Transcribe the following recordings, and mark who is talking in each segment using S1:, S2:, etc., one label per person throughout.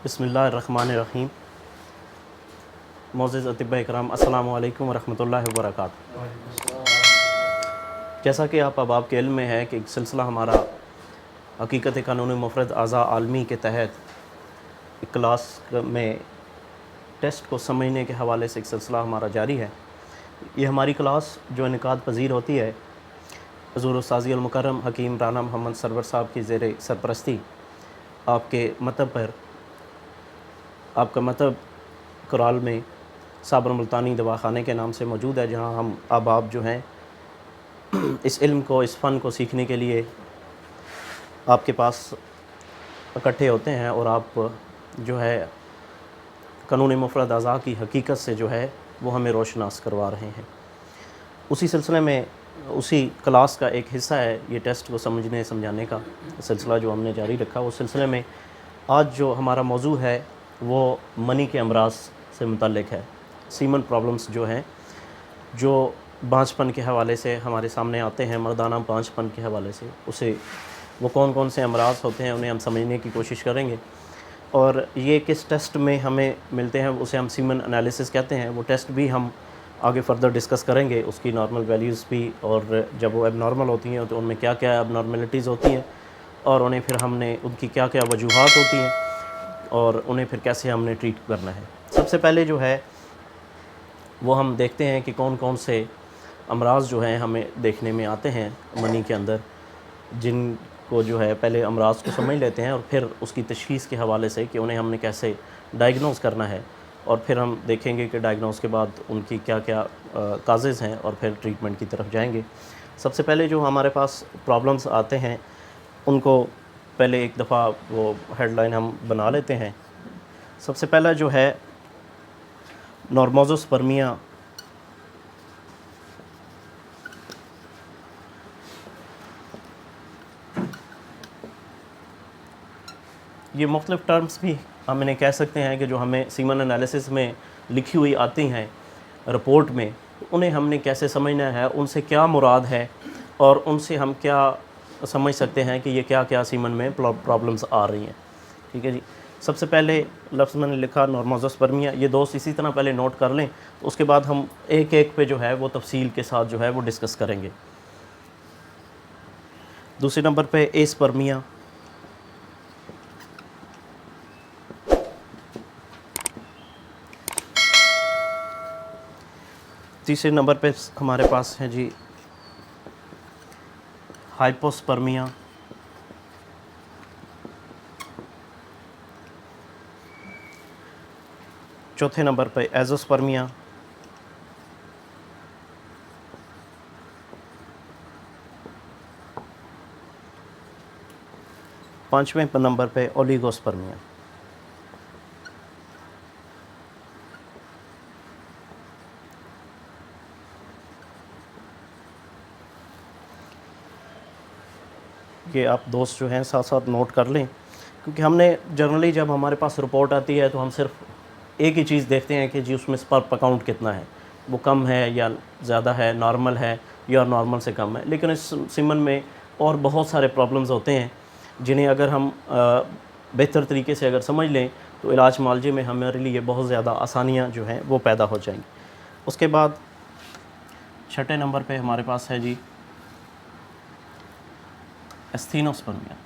S1: बिस्मिल्लाहिर्रहमानिर्रहीम। मोअज़्ज़िज़ अतिब्बा इकराम, अस्सलामु अलैकुम वरहमतुल्लाहि वबरकातुहू। जैसा कि आप अहबाब के इल्म में है कि एक सिलसिला हमारा हकीकत कानूनी मुफ़रद आज़ा आलमी के तहत एक क्लास में टेस्ट को समझने के हवाले से एक सिलसिला हमारा जारी है। ये हमारी क्लास जो इनेकाद पज़ीर होती है हुज़ूर उस्ताज़ी अल मुकर्रम हकीम राना मोहम्मद सरवर साहब की ज़ेरे सरपरस्ती आपके मतब पर, आपका मतब कराल में साबर मुल्तानी दवाख़ाने के नाम से मौजूद है, जहाँ हम अहबाब जो हैं इस इल्म को, इस फ़न को सीखने के लिए आपके पास इकट्ठे होते हैं और आप जो है कानूनी मुफ़रद अज़ा की हकीकत से जो है वो हमें रोशनास करवा रहे हैं। उसी सिलसिले में उसी क्लास का एक हिस्सा है ये टेस्ट को समझने समझाने का सिलसिला जो हमने जारी रखा। उस सिलसिले में आज जो हमारा मौजू है वो मनी के अमराज से मुतल्लिक़ है। सीमन प्रॉब्लम्स जो हैं, जो बांझपन के हवाले से हमारे सामने आते हैं, मर्दाना बांझपन के हवाले से, उसे वो कौन कौन से अमराज होते हैं उन्हें हम समझने की कोशिश करेंगे। और ये किस टेस्ट में हमें मिलते हैं उसे हम सीमन एनालिसिस कहते हैं। वो टेस्ट भी हम आगे फर्दर डिस्कस करेंगे, उसकी नॉर्मल वैल्यूज़ भी, और जब वो एबनॉर्मल होती हैं तो उनमें क्या क्या एबनॉर्मलिटीज़ होती हैं और उन्हें फिर हमने उनकी क्या क्या वजूहात होती हैं और उन्हें फिर कैसे हमने ट्रीट करना है। सबसे पहले जो है वो हम देखते हैं कि कौन कौन से अमराज जो हैं हमें देखने में आते हैं मनी के अंदर, जिनको जो है पहले अमराज को समझ लेते हैं और फिर उसकी तशख़ीस के हवाले से कि उन्हें हमने कैसे डायग्नोस करना है, और फिर हम देखेंगे कि डायग्नोस के बाद उनकी क्या क्या काजेज़ हैं और फिर ट्रीटमेंट की तरफ जाएंगे। सबसे पहले जो हमारे पास प्रॉब्लम्स आते हैं उनको पहले एक दफ़ा वो हेडलाइन हम बना लेते हैं। सबसे पहला जो है नॉर्मोज़ोस्पर्मिया, ये मुख्तलिफ़ टर्म्स भी हम इन्हें कह सकते हैं कि जो हमें सीमन एनालिसिस में लिखी हुई आती हैं रिपोर्ट में, उन्हें हमने कैसे समझना है, उनसे क्या मुराद है और उनसे हम क्या समझ सकते हैं कि ये क्या क्या सीमन में प्रॉब्लम्स आ रही हैं। ठीक है जी। सबसे पहले लफ्ज़ मैंने लिखा नॉर्मोज़ोस्पर्मिया, ये दोस्त इसी तरह पहले नोट कर लें, तो उसके बाद हम एक एक पे जो है वो तफसील के साथ जो है वो डिस्कस करेंगे। दूसरे नंबर पे एस्पर्मिया, तीसरे नंबर पे हमारे पास है जी हाइपोस्पर्मिया, चौथे नंबर पे एज़ोस्पर्मिया, पाँचवें नंबर पे ओलिगोस्पर्मिया। ये आप दोस्त जो हैं साथ साथ नोट कर लें, क्योंकि हमने जनरली जब हमारे पास रिपोर्ट आती है तो हम सिर्फ एक ही चीज़ देखते हैं कि जी उसमें स्पर्म काउंट कितना है, वो कम है या ज़्यादा है, नॉर्मल है या नॉर्मल से कम है। लेकिन इस सीमन में और बहुत सारे प्रॉब्लम्स होते हैं जिन्हें अगर हम बेहतर तरीके से अगर समझ लें तो इलाज मुआलजे में हमारे लिए बहुत ज़्यादा आसानियाँ जो हैं वो पैदा हो जाएंगी। उसके बाद छठे नंबर पे हमारे पास है जी एस्थीनोस्पर्मिया,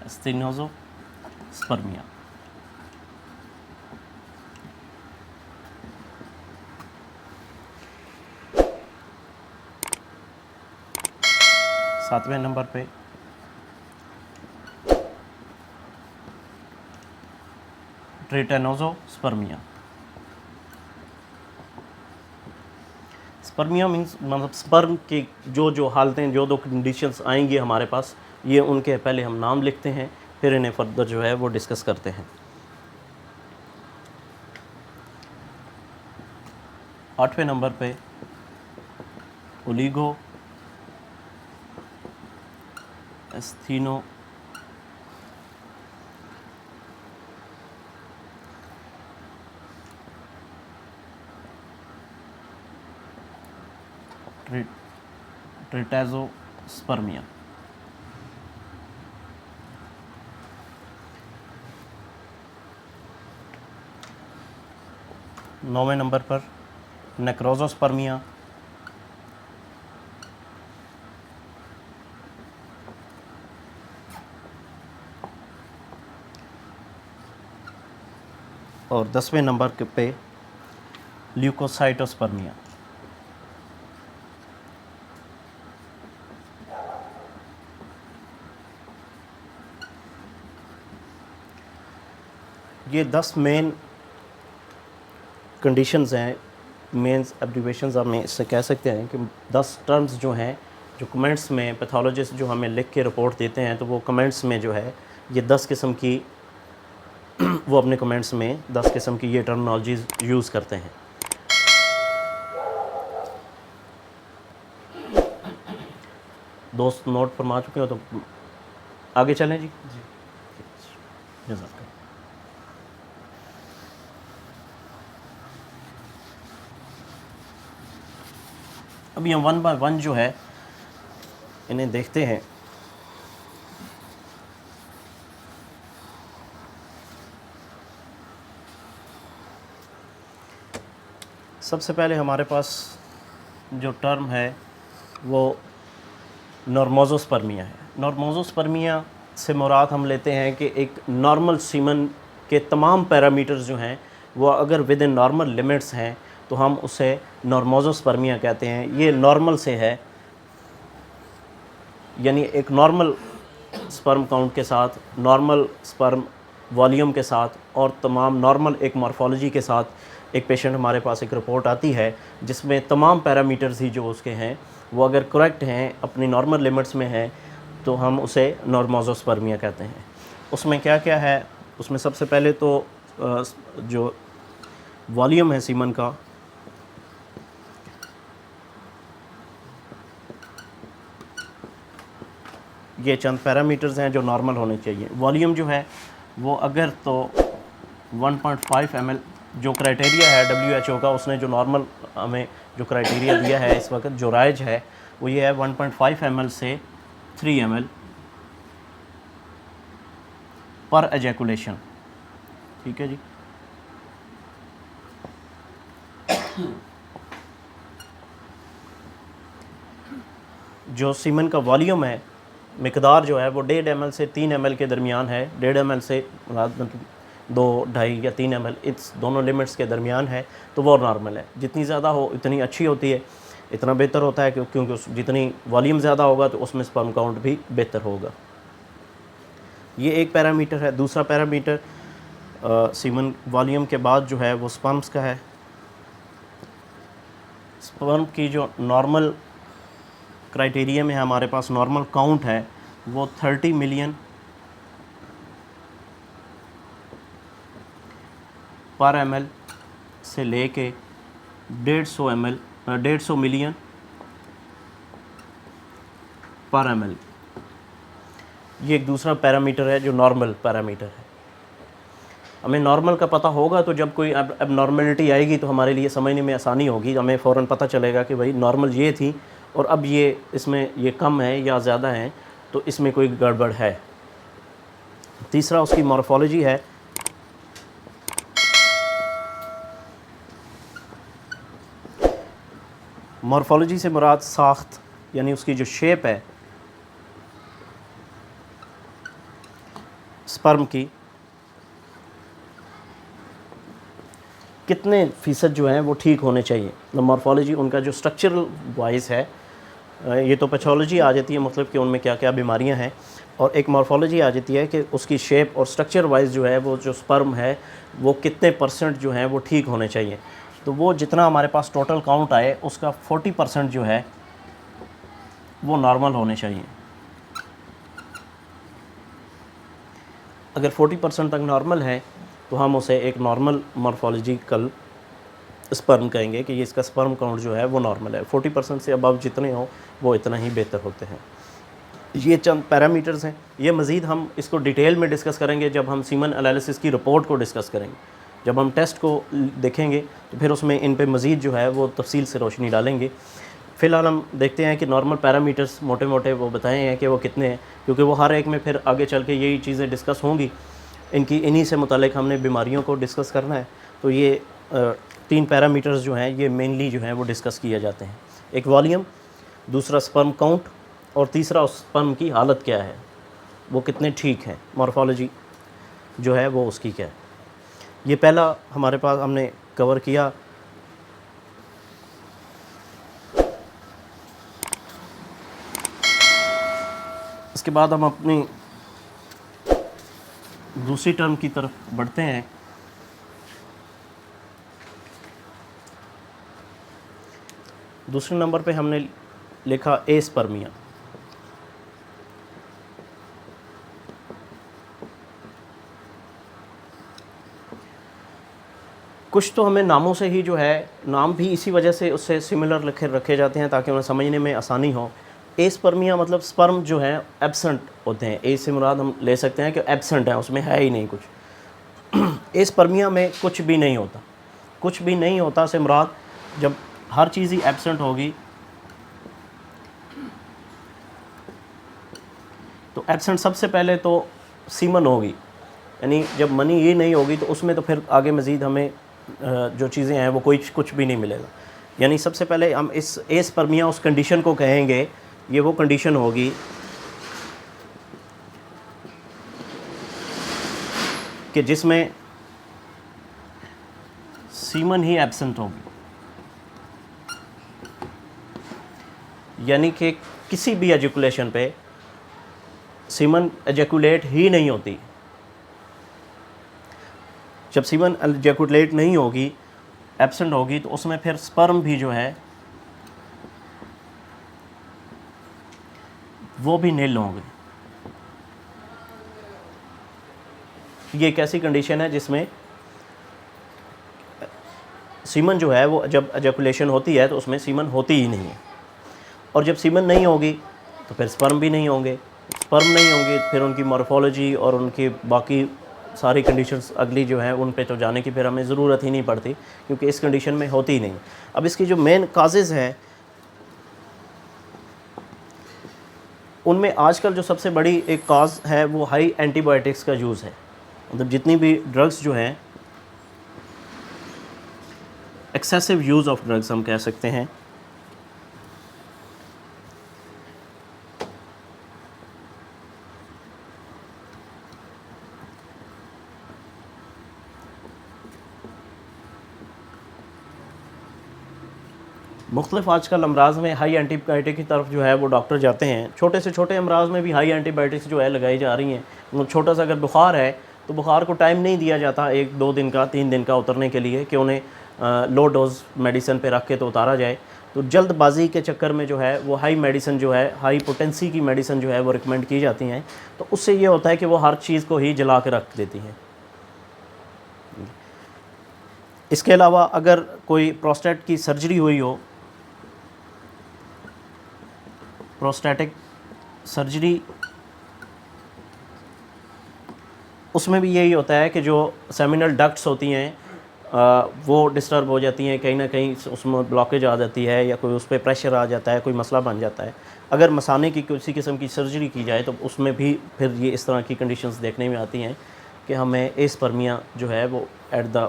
S1: एस्थीनोज़ोस्पर्मिया। सातवें नंबर पे ट्रिटेनोज़ोस्पर्मिया। स्पर्मिया मीन्स मतलब स्पर्म की जो जो हालतें, जो दो कंडीशंस आएंगी हमारे पास, ये उनके पहले हम नाम लिखते हैं, फिर इन्हें फर्दर जो है वो डिस्कस करते हैं। आठवें नंबर पे ओलिगो एस्थीनो ट्रिटेज़ोस्पर्मिया। 9वें नंबर पर नेक्रोजोस्पर्मिया, और 10वें नंबर के पे ल्यूकोसाइटोस्पर्मिया। ये 10 मेन कंडीशंस हैं, मेंस एब्रीवेशंस हम इससे कह सकते हैं कि 10 टर्म्स जो हैं, जो कमेंट्स में पैथोलॉजिस्ट जो हमें लिख के रिपोर्ट देते हैं, तो वो कमेंट्स में जो है ये 10 किस्म की वो अपने कमेंट्स में 10 किस्म की ये टर्मिनोलॉजीज़ यूज़ करते हैं। दोस्त नोट फरमा चुके हो तो आगे चलें जी। जज़ाकल्लाह। अभी हम 1 बाय 1 जो है इन्हें देखते हैं। सबसे पहले हमारे पास जो टर्म है वो नॉर्मोजोस्पर्मिया है। नॉर्मोजोस्पर्मिया से मुराद हम लेते हैं कि एक नॉर्मल सीमन के तमाम पैरामीटर्स जो हैं वो अगर विद इन नॉर्मल लिमिट्स हैं तो हम उसे नॉर्मोजोस्पर्मिया कहते हैं। ये नॉर्मल से है, यानी एक नॉर्मल स्पर्म काउंट के साथ, नॉर्मल स्पर्म वॉल्यूम के साथ और तमाम नॉर्मल एक मॉर्फोलॉजी के साथ एक पेशेंट हमारे पास एक रिपोर्ट आती है जिसमें तमाम पैरामीटर्स ही जो उसके हैं वो अगर करेक्ट हैं, अपनी नॉर्मल लिमिट्स में हैं, तो हम उसे नॉर्मोजोस्पर्मिया कहते हैं। उसमें क्या क्या है? उसमें सबसे पहले तो जो वॉल्यूम है सीमन का, ये चंद पैरामीटर्स हैं जो नॉर्मल होने चाहिए। वॉल्यूम जो है वो अगर तो 1.5 ml जो क्राइटेरिया है WHO का, उसने जो नॉर्मल हमें जो क्राइटेरिया दिया है इस वक्त जो राइज है वो ये है 1.5 ml से 3 ml पर एजैकुलेशन। ठीक है जी। जो सीमन का वॉल्यूम है, मिकदार जो है वो 1.5 ml से 3 ml के दरमियान है। 1.5 ml से मतलब 2, 2.5 या 3 ml, इस दोनों लिमिट्स के दरमियान है तो वो नॉर्मल है। जितनी ज़्यादा हो इतनी अच्छी होती है, इतना बेहतर होता है क्योंकि जितनी वॉल्यूम ज़्यादा होगा तो उसमें स्पर्म काउंट भी बेहतर होगा। ये एक पैरामीटर है। दूसरा पैरामीटर सीमन वॉल्यूम के बाद जो है वो स्पर्म्स का है। स्पर्म की जो नॉर्मल क्राइटेरिया में हमारे पास नॉर्मल काउंट है वो 30 मिलियन पर ml से लेके 150 मिलियन पर ml। ये एक दूसरा पैरामीटर है जो नॉर्मल पैरामीटर है। हमें नॉर्मल का पता होगा तो जब कोई एबनॉर्मलिटी आएगी तो हमारे लिए समझने में आसानी होगी। हमें फ़ौरन पता चलेगा कि भाई नॉर्मल ये थी और अब ये इसमें ये कम है या ज़्यादा है तो इसमें कोई गड़बड़ है। तीसरा उसकी मॉर्फोलॉजी है। मॉर्फोलॉजी से मुराद साख्त, यानी उसकी जो शेप है स्पर्म की, कितने फ़ीसद जो हैं वो ठीक होने चाहिए। मॉर्फोलॉजी उनका जो स्ट्रक्चरल वाइज है, ये तो पैथोलॉजी आ जाती है, मतलब कि उनमें क्या क्या बीमारियां हैं, और एक मॉर्फोलॉजी आ जाती है कि उसकी शेप और स्ट्रक्चर वाइज जो है वो जो स्पर्म है वो कितने % जो हैं वो ठीक होने चाहिए। तो वो जितना हमारे पास टोटल काउंट आए उसका 40% जो है वो नॉर्मल होने चाहिए। अगर 40% तक नॉर्मल है तो हम उसे एक नॉर्मल मॉर्फोलॉजिकल स्पर्म कहेंगे कि ये इसका स्पर्म काउंट जो है वो नॉर्मल है। 40% से अबव जितने हो वो इतना ही बेहतर होते हैं। ये चंद पैरामीटर्स हैं। ये मज़ीद हम इसको डिटेल में डिस्कस करेंगे जब हम सीमन एनालिसिस की रिपोर्ट को डिस्कस करेंगे। जब हम टेस्ट को देखेंगे तो फिर उसमें इन पे मज़ीद जो है वो तफसील से रोशनी डालेंगे। फ़िलहाल हम देखते हैं कि नॉर्मल पैरामीटर्स मोटे मोटे वो बताए हैं कि वो कितने हैं, क्योंकि वो हर एक में फिर आगे चल के यही चीज़ें डिस्कस होंगी। इन्हीं से मुतालिक हमने बीमारियों को डिस्कस करना है। तो ये तीन पैरामीटर्स जो हैं ये मेनली जो हैं वो डिस्कस किए जाते हैं। एक वॉल्यूम, दूसरा स्पर्म काउंट, और तीसरा उस स्पर्म की हालत क्या है, वो कितने ठीक हैं, मॉर्फोलॉजी जो है वो उसकी क्या है। ये पहला हमारे पास हमने कवर किया। इसके बाद हम अपनी दूसरी टर्म की तरफ बढ़ते हैं। दूसरे नंबर पे हमने लिखा एस्पर्मिया। कुछ तो हमें नामों से ही जो है, नाम भी इसी वजह से उससे सिमिलर रखे जाते हैं ताकि उन्हें समझने में आसानी हो। एस्पर्मिया मतलब स्पर्म जो है एब्सेंट होते हैं। ए से मुराद हम ले सकते हैं कि एब्सेंट है, उसमें है ही नहीं कुछ। एस्पर्मिया में कुछ भी नहीं होता। कुछ भी नहीं होता से मुराद जब हर चीज़ ही एब्सेंट होगी तो एब्सेंट सबसे पहले तो सीमन होगी, यानी जब मनी ये नहीं होगी तो उसमें तो फिर आगे मज़ीद हमें जो चीज़ें हैं वो कुछ भी नहीं मिलेगा। यानी सबसे पहले हम इस एस्पर्मिया उस कंडीशन को कहेंगे, ये वो कंडीशन होगी कि जिसमें सीमन ही एब्सेंट होगी, यानी कि किसी भी एजुकुलेशन पे सीमन एजैकुलेट ही नहीं होती। जब सीमन एजैकुलेट नहीं होगी, एब्सेंट होगी, तो उसमें फिर स्पर्म भी जो है वो भी नील होंगे। ये एक ऐसी कंडीशन है जिसमें सीमन जो है वो जब एजैकुलेशन होती है तो उसमें सीमन होती ही नहीं है, और जब सीमन नहीं होगी तो फिर स्पर्म भी नहीं होंगे। स्पर्म नहीं होंगे फिर उनकी मॉर्फोलॉजी और उनकी बाकी सारी कंडीशंस अगली जो हैं उन पे तो जाने की फिर हमें ज़रूरत ही नहीं पड़ती, क्योंकि इस कंडीशन में होती ही नहीं। अब इसकी जो मेन काजेज़ हैं उनमें आजकल जो सबसे बड़ी एक काज है वो हाई एंटीबायोटिक्स का यूज़ है। मतलब जितनी भी ड्रग्स जो हैं, एक्सेसिव यूज़ ऑफ ड्रग्स हम कह सकते हैं, मुख्तलिफ आजकल अमराज में हाई एंटीबायोटिक की तरफ जो है वो डॉक्टर जाते हैं। छोटे से छोटे अमराज में भी हाई एंटीबायोटिक्स जो है लगाई जा रही हैं। मतलब छोटा सा अगर बुखार है तो बुखार को टाइम नहीं दिया जाता 1-2 दिन का, 3 दिन का उतरने के लिए कि उन्हें लो डोज मेडिसिन पे रख के तो उतारा जाए। तो जल्दबाजी के चक्कर में जो है वो हाई मेडिसिन जो है, हाई पोटेंसी की मेडिसिन जो है वो रिकमेंड की जाती हैं। तो उससे ये होता है कि वो हर चीज़ को ही जला के रख देती हैं। इसके अलावा अगर कोई प्रोस्टेट की सर्जरी हुई हो, प्रोस्टैटिक सर्जरी, उसमें भी यही होता है कि जो सेमिनल डक्ट्स होती हैं वो डिस्टर्ब हो जाती हैं, कहीं ना कहीं उसमें ब्लॉकेज आ जाती है या कोई उस पर प्रेशर आ जाता है, कोई मसला बन जाता है। अगर मसाने की किसी किस्म की सर्जरी की जाए तो उसमें भी फिर ये इस तरह की कंडीशंस देखने में आती हैं कि हमें एस्पर्मिया जो है वो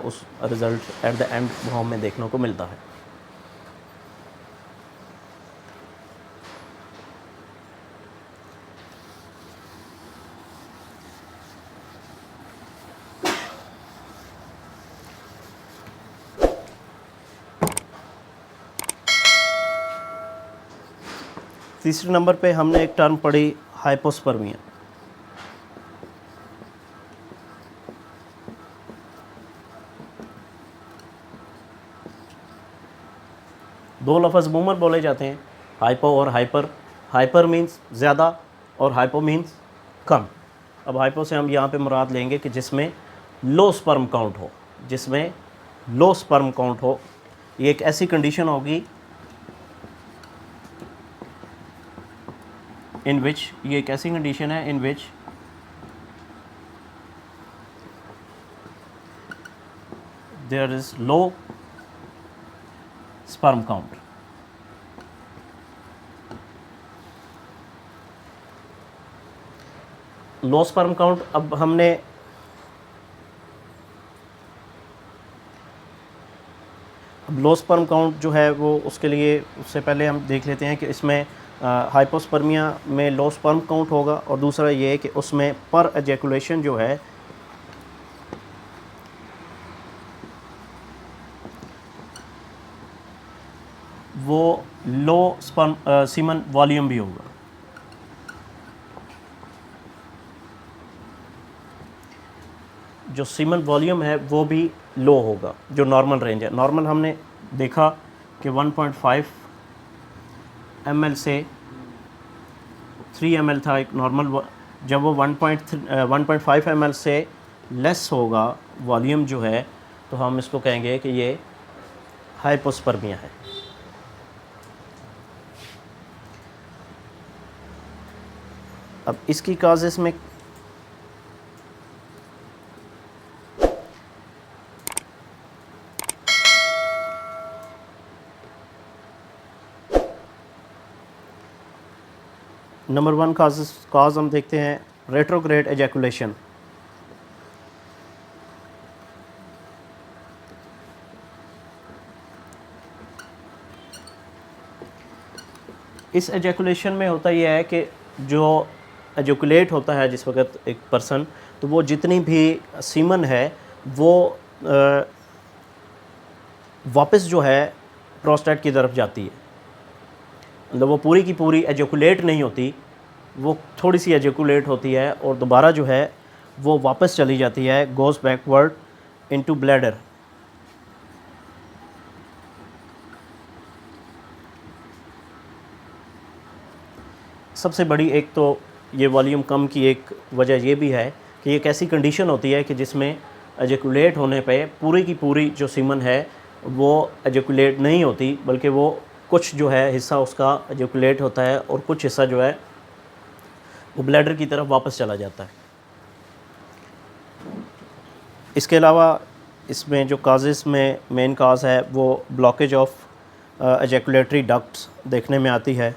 S1: उस रिज़ल्ट एट द एंड वो हमें देखने को मिलता है। तीसरे नंबर पे हमने एक टर्म पढ़ी हाइपोस्पर्मिया। दो लफ्ज़ अमूमन बोले जाते हैं, हाइपो और हाइपर। हाइपर मीन्स ज़्यादा और हाइपो मीन्स कम। अब हाइपो से हम यहाँ पे मुराद लेंगे कि जिसमें लो स्पर्म काउंट हो, जिसमें लो स्पर्म काउंट हो। ये एक ऐसी कंडीशन होगी इन विच, ये एक ऐसी कंडीशन है in which there is low sperm count. Low sperm count, अब हमने लो स्पर्म काउंट जो है वो उसके लिए उससे पहले हम देख लेते हैं कि इसमें हाइपोस्पर्मिया में लो स्पर्म काउंट होगा, और दूसरा ये है कि उसमें पर एजैकुलेशन जो है वो लो स्पर्म सीमन वॉल्यूम भी होगा। जो सीमन वॉल्यूम है वो भी लो होगा, जो नॉर्मल रेंज है। नॉर्मल हमने देखा कि 1.5 ml से 3 ml था एक नॉर्मल। जब वो 1.5 ml से लेस होगा वॉल्यूम जो है, तो हम इसको कहेंगे कि ये हाइपोस्पर्मिया है। अब इसकी काजेस में नंबर 1 काज हम देखते हैं रेट्रोग्रेड एजैकुलेशन। इस एजैकुलेशन में होता यह है कि जो एजैकुलेट होता है जिस वक्त एक पर्सन, तो वो जितनी भी सीमन है वो वापस जो है प्रोस्टेट की तरफ जाती है। मतलब वो पूरी की पूरी एजैकुलेट नहीं होती, वो थोड़ी सी एजैकुलेट होती है और दोबारा जो है वो वापस चली जाती है, गोज़ बैकवर्ड इनटू ब्लैडर। सबसे बड़ी एक तो ये वॉल्यूम कम की एक वजह ये भी है कि एक ऐसी कंडीशन होती है कि जिसमें एजैकुलेट होने पे पूरी की पूरी जो सीमन है वो एजैकुलेट नहीं होती, बल्कि वो कुछ जो है हिस्सा उसका एजैकुलेट होता है और कुछ हिस्सा जो है वो ब्लैडर की तरफ वापस चला जाता है। इसके अलावा इसमें जो काजेस में मेन काज है वो ब्लॉकेज ऑफ एजैकुलेटरी डक्ट्स देखने में आती है।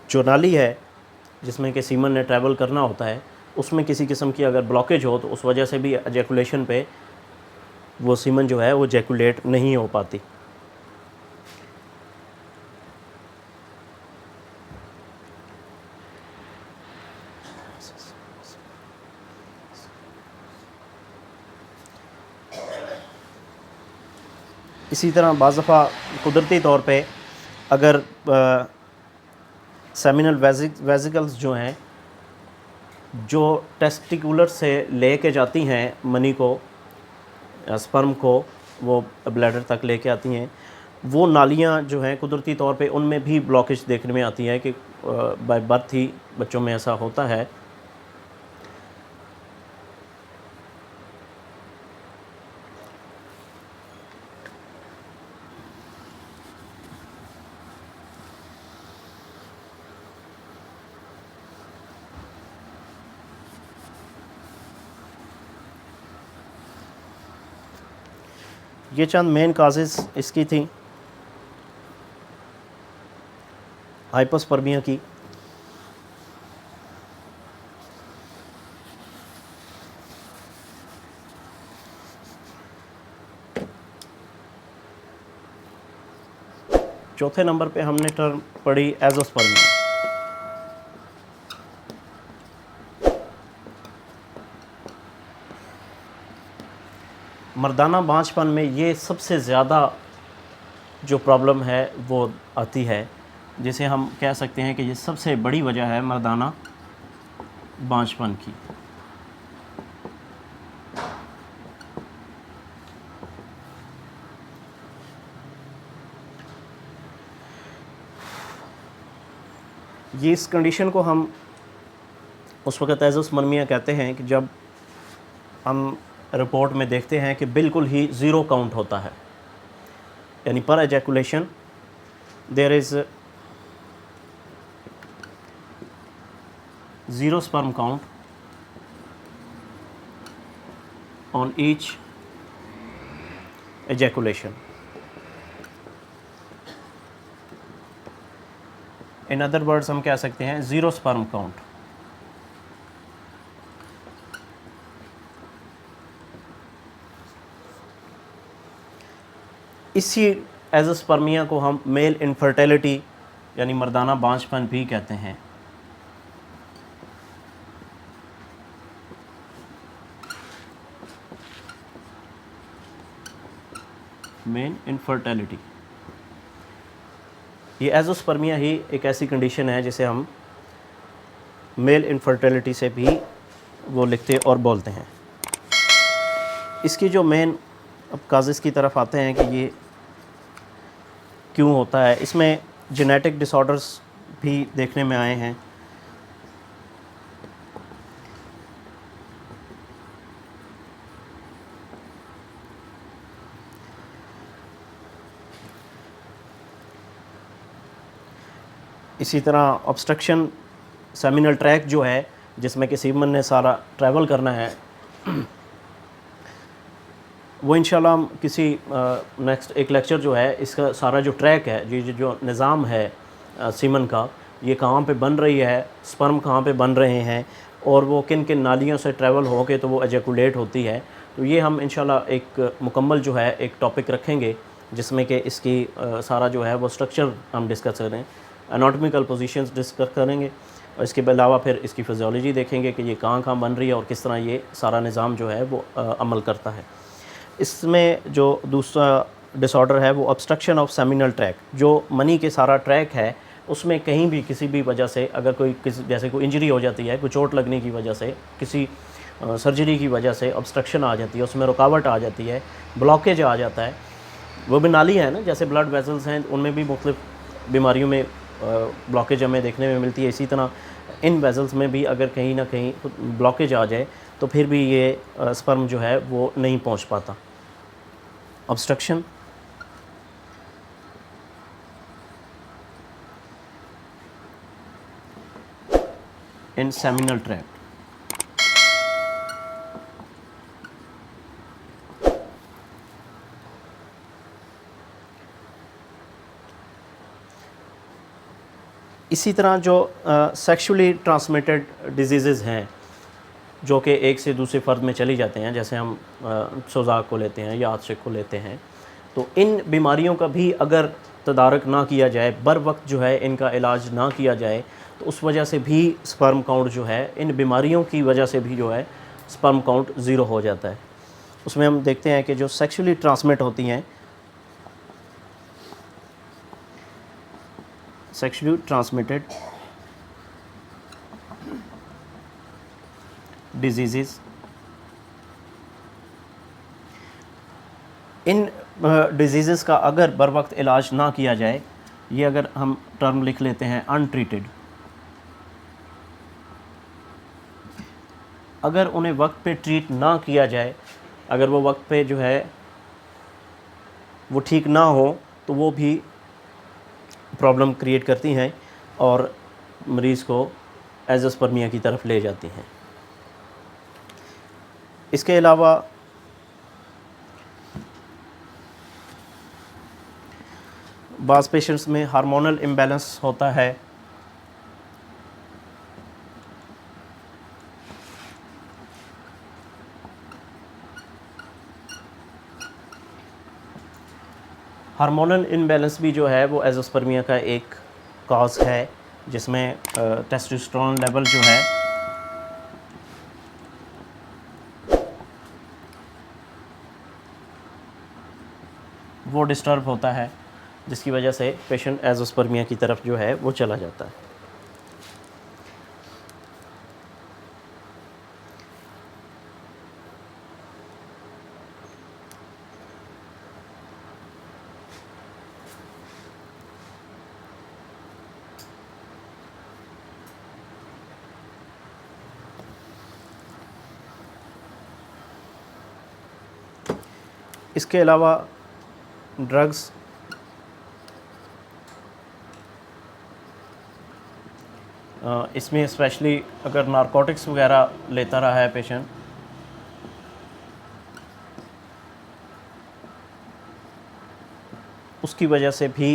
S1: जो नाली है जिसमें कि सीमन ने ट्रैवल करना होता है, उसमें किसी किस्म की अगर ब्लॉकेज हो तो उस वजह से भी एजैकुलेशन पे वो सीमन जो है वो एजैकुलेट नहीं हो पाती। इसी तरह बाज़ दफ़ा कुदरती तौर पे अगर सेमिनल वेजिकल्स जो हैं जो टेस्टिकुलर से ले के जाती हैं मनी को, स्पर्म को, वो ब्लैडर तक लेके आती हैं, वो नालियाँ जो हैं कुदरती तौर पे उनमें भी ब्लॉकेज देखने में आती है कि बाय बर्थ ही बच्चों में ऐसा होता है। ये चंद मेन काजेज़ इसकी थी हाइपोस्पर्मिया की। चौथे नंबर पे हमने टर्म पढ़ी एजोस्पर्मिया। मर्दाना बांझपन में ये सबसे ज़्यादा जो प्रॉब्लम है वो आती है, जिसे हम कह सकते हैं कि ये सबसे बड़ी वजह है मर्दाना बांझपन की। ये इस कंडीशन को हम उस वक़्त एजोस्पर्मिया कहते हैं कि जब हम रिपोर्ट में देखते हैं कि बिल्कुल ही ज़ीरो काउंट होता है, यानी पर ejaculation there is zero sperm count on each ejaculation. In other words हम कह सकते हैं ज़ीरो स्पर्म काउंट। इसी एज़ोस्पर्मिया को हम मेल इनफर्टिलिटी यानी मर्दाना बांझपन भी कहते हैं। मेल इनफर्टिलिटी, ये एज़ोस्पर्मिया ही एक ऐसी कंडीशन है जिसे हम मेल इनफर्टिलिटी से भी वो लिखते और बोलते हैं। इसकी जो मेन, अब काजेस की तरफ आते हैं कि ये क्यों होता है। इसमें जेनेटिक डिसऑर्डर्स भी देखने में आए हैं। इसी तरह ऑब्स्ट्रक्शन सेमिनल ट्रैक जो है जिसमें कि सीमन ने सारा ट्रैवल करना है, वो इंशाल्लाह हम किसी नेक्स्ट एक लेक्चर जो है इसका सारा जो ट्रैक है, जो निज़ाम है सीमन का, ये कहाँ पे बन रही है, स्पर्म कहाँ पे बन रहे हैं और वो किन किन नालियों से ट्रैवल हो के तो वो एजैकुलेट होती है, तो ये हम इंशाल्लाह एक मुकम्मल जो है एक टॉपिक रखेंगे जिसमें कि इसकी सारा जो है वो स्ट्रक्चर हम डिस्कस करें, एनाटॉमिकल पोजीशंस डिस्कस करेंगे और इसके अलावा फिर इसकी फिजियोलॉजी देखेंगे कि ये कहाँ कहाँ बन रही है और किस तरह ये सारा निज़ाम जो है वो अमल करता है। इसमें जो दूसरा डिसऑर्डर है वो ऑब्स्ट्रक्शन ऑफ सेमिनल ट्रैक, जो मनी के सारा ट्रैक है उसमें कहीं भी किसी भी वजह से अगर कोई जैसे कोई इंजरी हो जाती है, कोई चोट लगने की वजह से, किसी सर्जरी की वजह से ऑब्स्ट्रक्शन आ जाती है, उसमें रुकावट आ जाती है, ब्लॉकेज आ जाता है। वो भी नाली है ना, जैसे ब्लड वेसल्स हैं उनमें भी मुख्तलिफ बीमारियों में ब्लॉकेज हमें देखने में मिलती है। इसी तरह इन वेसल्स में भी अगर कहीं ना कहीं ब्लॉकेज आ जाए तो फिर भी ये स्पर्म जो है वो नहीं पहुंच पाता। ऑब्स्ट्रक्शन इन सेमिनल ट्रैक्ट, इसी तरह जो सेक्सुअली ट्रांसमिटेड डिजीज़ हैं जो कि एक से दूसरे फ़र्द में चली जाते हैं, जैसे हम सोज़ाक को लेते हैं या आशिक को लेते हैं, तो इन बीमारियों का भी अगर तदारक ना किया जाए, बर वक्त जो है इनका इलाज ना किया जाए, तो उस वजह से भी स्पर्म काउंट जो है, इन बीमारियों की वजह से भी जो है स्पर्म काउंट ज़ीरो हो जाता है। उसमें हम देखते हैं कि जो सेक्सुअली ट्रांसमिट होती हैं, सेक्सुअली ट्रांसमिटेड डिजीज़, इन डिजीज़ का अगर बर वक्त इलाज ना किया जाए, ये अगर हम टर्म लिख लेते हैं अनट्रीटेड, अगर उन्हें वक्त पे ट्रीट ना किया जाए, अगर वो वक्त पे जो है वो ठीक ना हो तो वो भी प्रॉब्लम क्रिएट करती हैं और मरीज़ को एज़ोस्पर्मिया की तरफ ले जाती हैं। इसके अलावा बाज़ पेशेंट्स में हार्मोनल इम्बैलेंस होता है, हार्मोनल इम्बैलेंस भी जो है वो एज़ोस्पर्मिया का एक कॉज है, जिसमें टेस्टोस्टेरोन लेवल जो है वो डिस्टर्ब होता है, जिसकी वजह से पेशेंट एज़ोस्पर्मिया की तरफ जो है वो चला जाता है। इसके अलावा ड्रग्स, इसमें स्पेशली अगर नारकोटिक्स वगैरह लेता रहा है पेशेंट, उसकी वजह से भी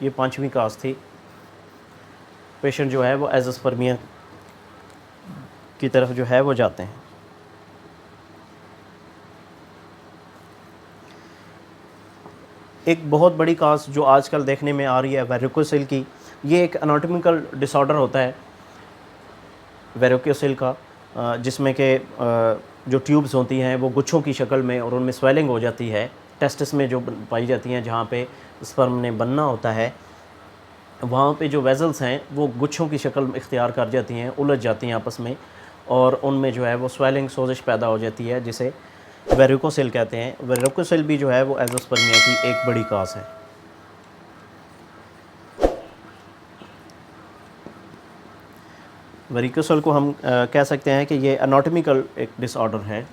S1: ये 5वीं काज थी। पेशेंट जो है वो एज़ोस्पर्मिया की तरफ जो है वो जाते हैं। एक बहुत बड़ी काज जो आजकल देखने में आ रही है वेरिकोसिल की, ये एक एनाटॉमिकल डिसऑर्डर होता है वेरिकोसिल का, जिसमें कि जो ट्यूब्स होती हैं वो गुच्छों की शक्ल में और उनमें स्वेलिंग हो जाती है। टेस्टिस में जो पाई जाती हैं, जहाँ पे स्पर्म ने बनना होता है, वहाँ पे जो वेजल्स हैं वो गुच्छों की शक्ल इख्तियार कर जाती हैं, उलझ जाती हैं आपस में, और उनमें जो है वो स्वेलिंग, सोजिश पैदा हो जाती है, जिसे वेरिकोसिल कहते हैं। वेरिकोसिल भी जो है वो एज़ोस्पर्मिया की एक बड़ी काज है। वेरिकोसिल को हम कह सकते हैं कि ये एनाटॉमिकल एक डिसऑर्डर है।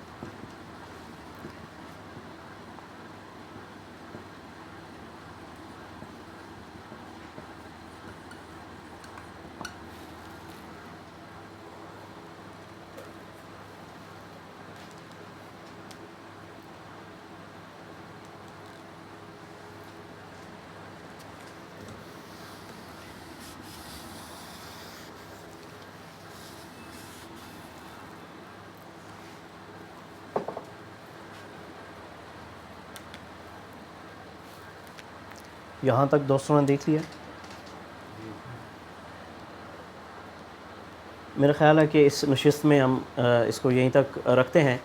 S1: यहाँ तक दोस्तों ने देख लिया। मेरा ख़्याल है कि इस नशिस्त में हम इसको यहीं तक रखते हैं,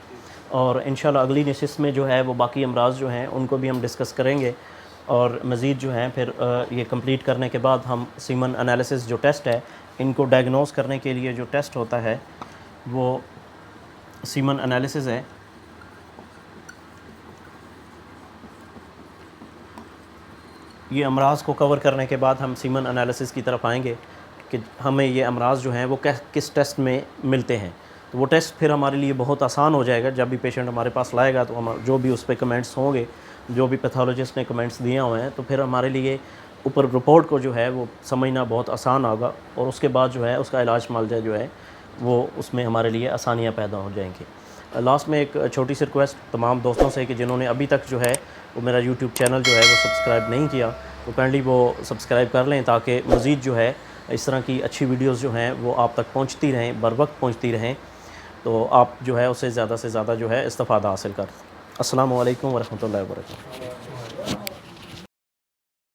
S1: और इंशाल्लाह अगली नशिस्त में जो है वो बाकी अमराज जो हैं उनको भी हम डिस्कस करेंगे, और मज़ीद जो हैं फिर ये कंप्लीट करने के बाद हम सीमन एनालिसिस जो टेस्ट है, इनको डायग्नोस करने के लिए जो टेस्ट होता है वो सीमन एनालिसिस है। ये अमराज को कवर करने के बाद हम सीमन एनालिसिस की तरफ आएंगे कि हमें ये अमराज जो हैं वो किस टेस्ट में मिलते हैं। तो वो टेस्ट फिर हमारे लिए बहुत आसान हो जाएगा। जब भी पेशेंट हमारे पास लाएगा तो हम जो भी उस पर कमेंट्स होंगे, जो भी पैथोलॉजिस्ट ने कमेंट्स दिए हुए हैं, तो फिर हमारे लिए ऊपर रिपोर्ट को जो है वो समझना बहुत आसान होगा, और उसके बाद जो है उसका इलाज मालजा जो है वो उसमें हमारे लिए आसानियाँ पैदा हो जाएंगी। लास्ट में एक छोटी सी रिक्वेस्ट तमाम दोस्तों से कि जिन्होंने अभी तक जो है वो मेरा यूट्यूब चैनल जो है वो सब्सक्राइब नहीं किया, तो काइंडली वो सब्सक्राइब कर लें, ताकि मज़ीद जो है इस तरह की अच्छी वीडियोस जो हैं वो आप तक पहुंचती रहें, बर वक्त पहुंचती रहें, तो आप जो है उससे ज़्यादा से ज़्यादा जो है इस्तिफ़ादा हासिल कर। अस्सलामु अलैकुम वरहमतुल्लाहि वबरकातुहू।